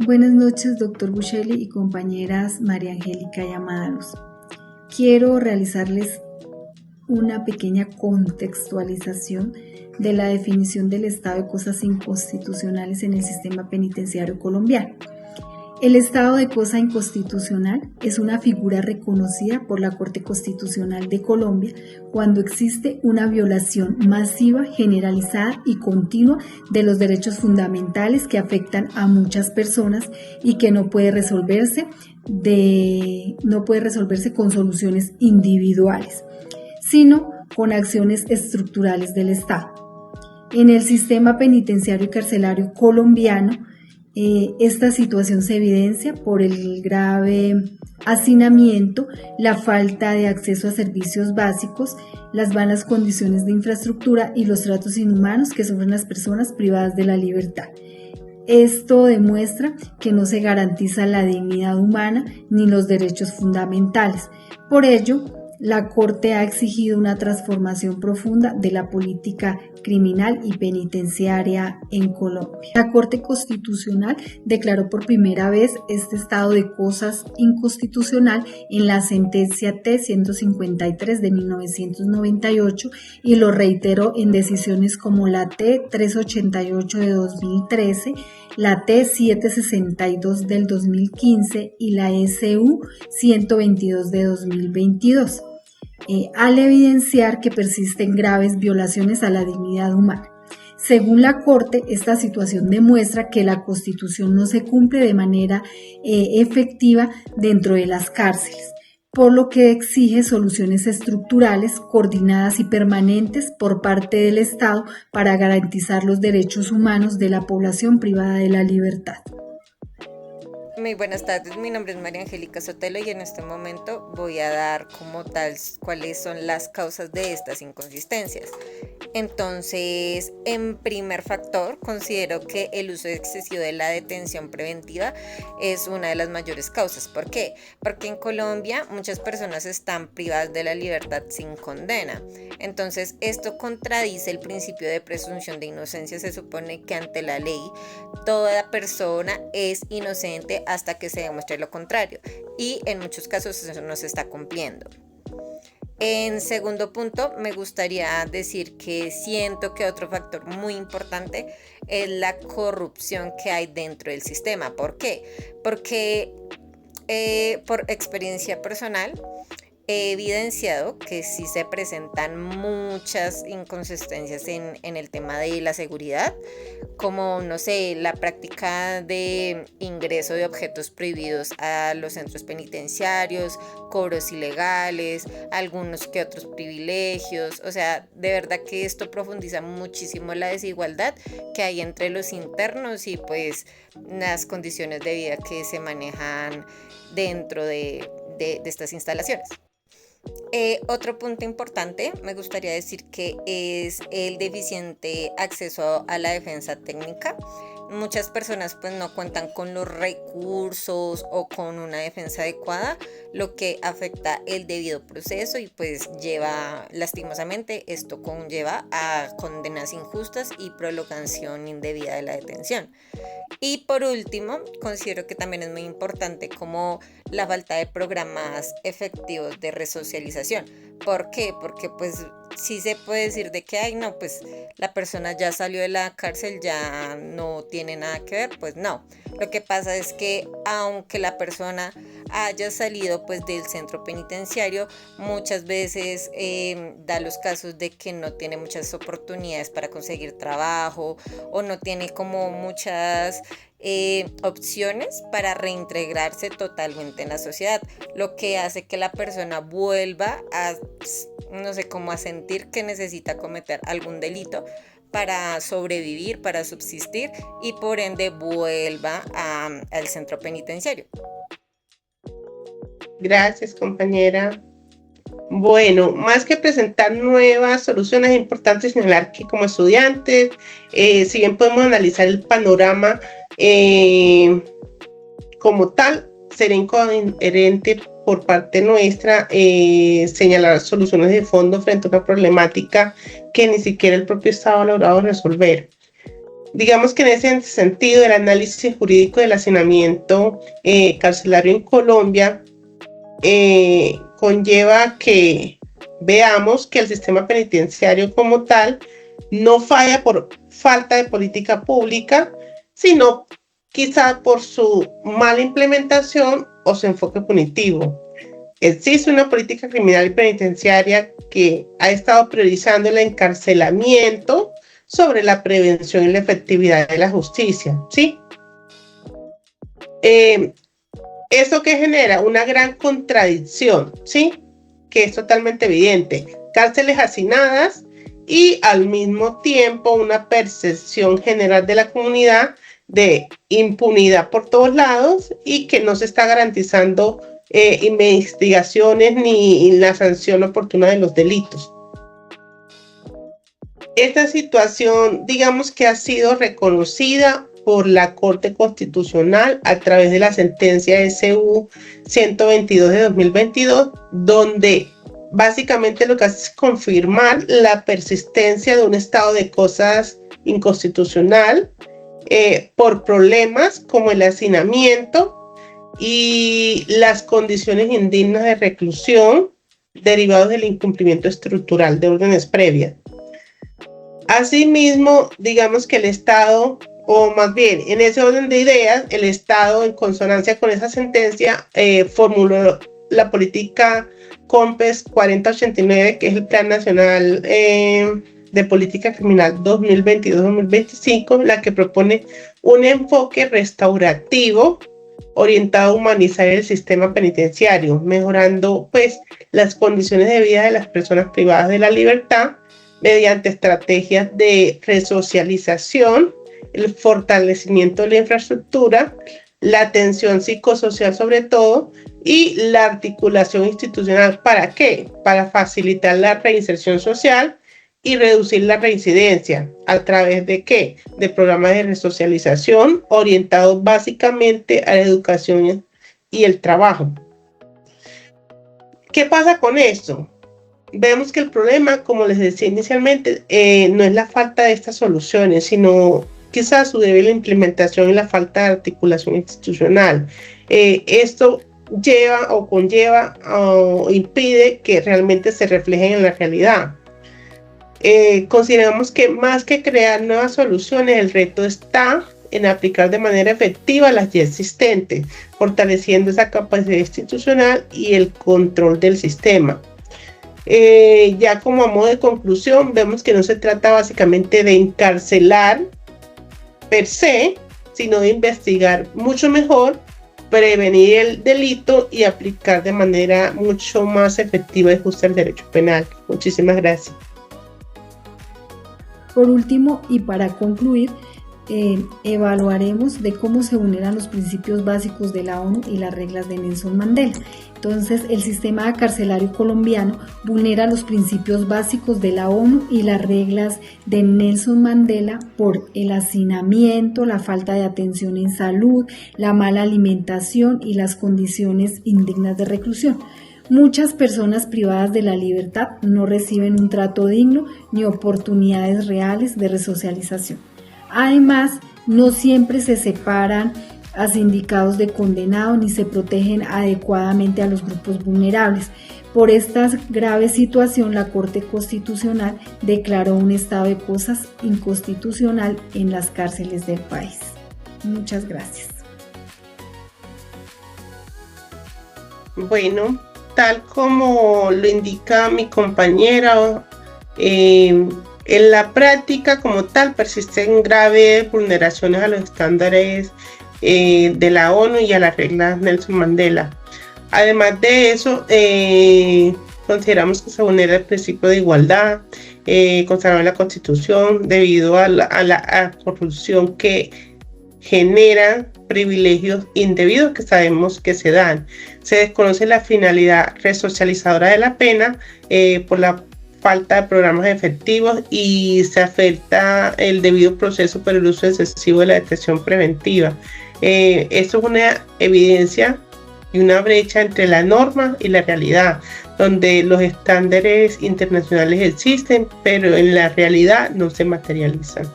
Buenas noches, doctor Buscelli y compañeras María Angélica y Amada Luz. Quiero realizarles una pequeña contextualización de la definición del estado de cosas inconstitucionales en el sistema penitenciario colombiano. El estado de cosa inconstitucional es una figura reconocida por la Corte Constitucional de Colombia cuando existe una violación masiva, generalizada y continua de los derechos fundamentales que afectan a muchas personas y que no puede resolverse con soluciones individuales, sino con acciones estructurales del Estado. En el sistema penitenciario y carcelario colombiano, esta situación se evidencia por el grave hacinamiento, la falta de acceso a servicios básicos, las malas condiciones de infraestructura y los tratos inhumanos que sufren las personas privadas de la libertad. Esto demuestra que no se garantiza la dignidad humana ni los derechos fundamentales. Por ello, la Corte ha exigido una transformación profunda de la política criminal y penitenciaria en Colombia. La Corte Constitucional declaró por primera vez este estado de cosas inconstitucional en la sentencia T-153 de 1998 y lo reiteró en decisiones como la T-388 de 2013, la T-762 del 2015 y la SU-122 de 2022. Al evidenciar que persisten graves violaciones a la dignidad humana. Según la Corte, esta situación demuestra que la Constitución no se cumple de manera efectiva dentro de las cárceles, por lo que exige soluciones estructurales, coordinadas y permanentes por parte del Estado para garantizar los derechos humanos de la población privada de la libertad. Muy buenas tardes, mi nombre es María Angélica Sotelo y en este momento voy a dar como tal cuáles son las causas de estas inconsistencias. Entonces, en primer factor, considero que el uso excesivo de la detención preventiva es una de las mayores causas. ¿Por qué? Porque en Colombia muchas personas están privadas de la libertad sin condena. Entonces, esto contradice el principio de presunción de inocencia. Se supone que ante la ley toda persona es inocente hasta que se demuestre lo contrario, y en muchos casos eso no se está cumpliendo. En segundo punto, me gustaría decir que siento que otro factor muy importante es la corrupción que hay dentro del sistema. ¿Por qué? Porque por experiencia personal he evidenciado que sí se presentan muchas inconsistencias en el tema de la seguridad, como, no sé, la práctica de ingreso de objetos prohibidos a los centros penitenciarios, cobros ilegales, algunos que otros privilegios. O sea, de verdad que esto profundiza muchísimo la desigualdad que hay entre los internos y pues las condiciones de vida que se manejan dentro de estas instalaciones. Otro punto importante, me gustaría decir que es el deficiente acceso a la defensa técnica. Muchas personas pues no cuentan con los recursos o con una defensa adecuada, lo que afecta el debido proceso y pues esto conlleva a condenas injustas y prolongación indebida de la detención. Y por último, considero que también es muy importante como la falta de programas efectivos de resocialización. ¿Por qué? Porque pues sí se puede decir de que pues la persona ya salió de la cárcel, ya no tiene nada que ver. Pues no, lo que pasa es que aunque la persona haya salido pues del centro penitenciario, muchas veces da los casos de que no tiene muchas oportunidades para conseguir trabajo o no tiene como muchas opciones para reintegrarse totalmente en la sociedad, lo que hace que la persona vuelva a, no sé, como a sentir que necesita cometer algún delito para sobrevivir, para subsistir y por ende vuelva al centro penitenciario. Gracias, compañera. Bueno, más que presentar nuevas soluciones, es importante señalar que como estudiantes, si bien podemos analizar el panorama como tal, sería incoherente por parte nuestra señalar soluciones de fondo frente a una problemática que ni siquiera el propio Estado ha logrado resolver. Digamos que en ese sentido, el análisis jurídico del hacinamiento carcelario en Colombia conlleva que veamos que el sistema penitenciario como tal no falla por falta de política pública, sino quizá por su mala implementación o su enfoque punitivo. Existe una política criminal y penitenciaria que ha estado priorizando el encarcelamiento sobre la prevención y la efectividad de la justicia, ¿sí? ¿Eso qué genera? Una gran contradicción, ¿sí? Que es totalmente evidente. Cárceles hacinadas y al mismo tiempo una percepción general de la comunidad de impunidad por todos lados y que no se está garantizando investigaciones ni la sanción oportuna de los delitos. Esta situación, digamos que ha sido reconocida por la Corte Constitucional a través de la sentencia SU 122 de 2022, donde básicamente lo que hace es confirmar la persistencia de un estado de cosas inconstitucional por problemas como el hacinamiento y las condiciones indignas de reclusión derivados del incumplimiento estructural de órdenes previas. Asimismo, digamos que el Estado, o más bien en ese orden de ideas, el Estado en consonancia con esa sentencia formuló la política COMPES 4089, que es el Plan Nacional de Política Criminal 2022-2025, la que propone un enfoque restaurativo orientado a humanizar el sistema penitenciario, mejorando pues las condiciones de vida de las personas privadas de la libertad mediante estrategias de resocialización, el fortalecimiento de la infraestructura, la atención psicosocial sobre todo y la articulación institucional. ¿Para qué? Para facilitar la reinserción social y reducir la reincidencia. ¿A través de qué? De programas de resocialización orientados básicamente a la educación y el trabajo. ¿Qué pasa con esto? Vemos que el problema, como les decía inicialmente, no es la falta de estas soluciones, sino quizás su débil implementación y la falta de articulación institucional. Esto lleva o conlleva o impide que realmente se reflejen en la realidad. Consideramos que más que crear nuevas soluciones, el reto está en aplicar de manera efectiva las ya existentes, fortaleciendo esa capacidad institucional y el control del sistema. Ya como a modo de conclusión, vemos que no se trata básicamente de encarcelar per se, sino de investigar mucho mejor, prevenir el delito y aplicar de manera mucho más efectiva y justa el derecho penal. Muchísimas gracias. Por último, y para concluir, evaluaremos de cómo se vulneran los principios básicos de la ONU y las reglas de Nelson Mandela. Entonces, el sistema carcelario colombiano vulnera los principios básicos de la ONU y las reglas de Nelson Mandela por el hacinamiento, la falta de atención en salud, la mala alimentación y las condiciones indignas de reclusión. Muchas personas privadas de la libertad no reciben un trato digno ni oportunidades reales de resocialización. Además, no siempre se separan a sindicados de condenados ni se protegen adecuadamente a los grupos vulnerables. Por esta grave situación, la Corte Constitucional declaró un estado de cosas inconstitucional en las cárceles del país. Muchas gracias. Bueno, tal como lo indica mi compañera, en la práctica como tal persisten graves vulneraciones a los estándares de la ONU y a las reglas Nelson Mandela. Además de eso, consideramos que se vulnera el principio de igualdad consagrado en la Constitución debido a la corrupción que genera privilegios indebidos que sabemos que se dan. Se desconoce la finalidad resocializadora de la pena por la falta de programas efectivos y se afecta el debido proceso por el uso excesivo de la detención preventiva. Esto es una evidencia y una brecha entre la norma y la realidad, donde los estándares internacionales existen, pero en la realidad no se materializan.